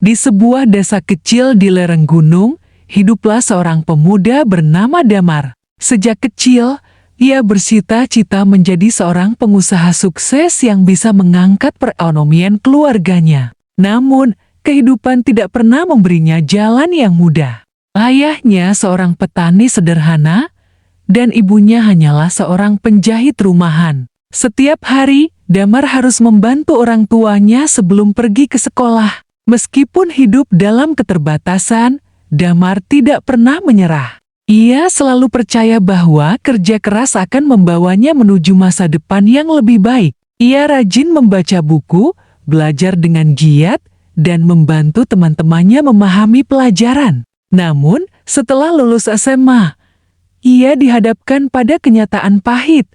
Di sebuah desa kecil di lereng gunung, hiduplah seorang pemuda bernama Damar. Sejak kecil, ia bercita-cita menjadi seorang pengusaha sukses yang bisa mengangkat perekonomian keluarganya. Namun, kehidupan tidak pernah memberinya jalan yang mudah. Ayahnya seorang petani sederhana, dan ibunya hanyalah seorang penjahit rumahan. Setiap hari, Damar harus membantu orang tuanya sebelum pergi ke sekolah. Meskipun hidup dalam keterbatasan, Damar tidak pernah menyerah. Ia selalu percaya bahwa kerja keras akan membawanya menuju masa depan yang lebih baik. Ia rajin membaca buku, belajar dengan giat, dan membantu teman-temannya memahami pelajaran. Namun, setelah lulus SMA, ia dihadapkan pada kenyataan pahit.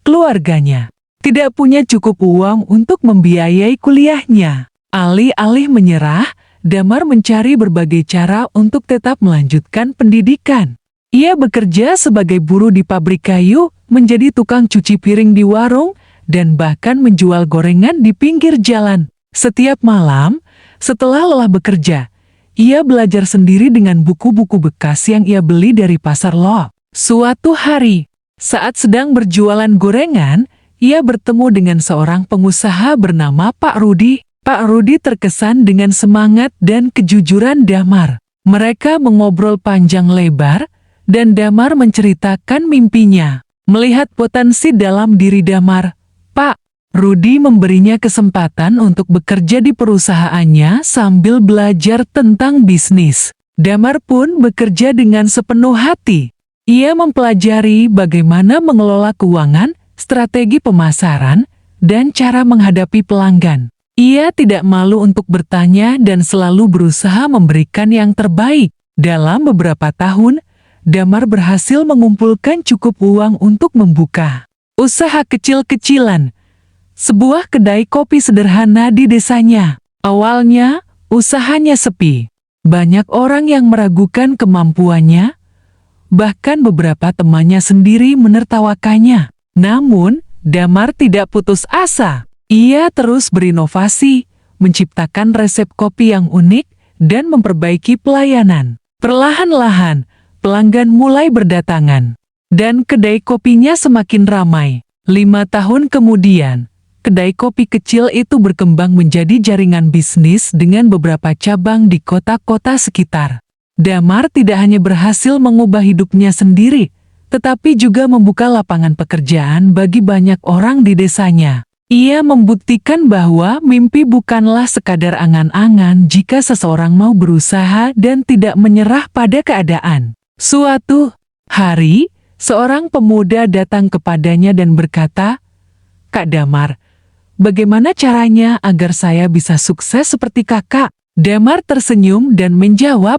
Keluarganya tidak punya cukup uang untuk membiayai kuliahnya. Alih-alih menyerah, Damar mencari berbagai cara untuk tetap melanjutkan pendidikan. Ia bekerja sebagai buruh di pabrik kayu, menjadi tukang cuci piring di warung, dan bahkan menjual gorengan di pinggir jalan. Setiap malam, setelah lelah bekerja, ia belajar sendiri dengan buku-buku bekas yang ia beli dari pasar loh. Suatu hari, saat sedang berjualan gorengan, ia bertemu dengan seorang pengusaha bernama Pak Rudi. Pak Rudi terkesan dengan semangat dan kejujuran Damar. Mereka mengobrol panjang lebar, dan Damar menceritakan mimpinya. Melihat potensi dalam diri Damar, Pak Rudi memberinya kesempatan untuk bekerja di perusahaannya sambil belajar tentang bisnis. Damar pun bekerja dengan sepenuh hati. Ia mempelajari bagaimana mengelola keuangan, strategi pemasaran, dan cara menghadapi pelanggan. Ia tidak malu untuk bertanya dan selalu berusaha memberikan yang terbaik. Dalam beberapa tahun, Damar berhasil mengumpulkan cukup uang untuk membuka usaha kecil-kecilan, sebuah kedai kopi sederhana di desanya. Awalnya, usahanya sepi. Banyak orang yang meragukan kemampuannya, bahkan beberapa temannya sendiri menertawakannya. Namun, Damar tidak putus asa. Ia terus berinovasi, menciptakan resep kopi yang unik, dan memperbaiki pelayanan. Perlahan-lahan, pelanggan mulai berdatangan, dan kedai kopinya semakin ramai. 5 tahun kemudian, kedai kopi kecil itu berkembang menjadi jaringan bisnis dengan beberapa cabang di kota-kota sekitar. Damar tidak hanya berhasil mengubah hidupnya sendiri, tetapi juga membuka lapangan pekerjaan bagi banyak orang di desanya. Ia membuktikan bahwa mimpi bukanlah sekadar angan-angan jika seseorang mau berusaha dan tidak menyerah pada keadaan. Suatu hari, seorang pemuda datang kepadanya dan berkata, "Kak Damar, bagaimana caranya agar saya bisa sukses seperti kakak?" Damar tersenyum dan menjawab,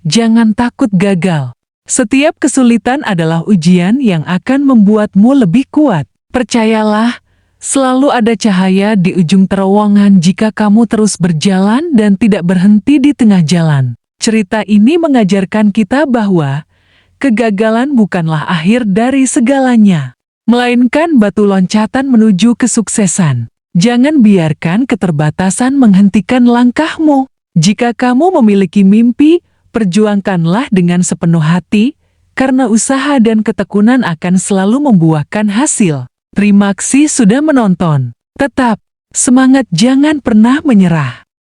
"Jangan takut gagal. Setiap kesulitan adalah ujian yang akan membuatmu lebih kuat. Percayalah, selalu ada cahaya di ujung terowongan jika kamu terus berjalan dan tidak berhenti di tengah jalan." Cerita ini mengajarkan kita bahwa kegagalan bukanlah akhir dari segalanya, melainkan batu loncatan menuju kesuksesan. Jangan biarkan keterbatasan menghentikan langkahmu. Jika kamu memiliki mimpi, perjuangkanlah dengan sepenuh hati, karena usaha dan ketekunan akan selalu membuahkan hasil. Terima kasih sudah menonton. Tetap semangat, jangan pernah menyerah.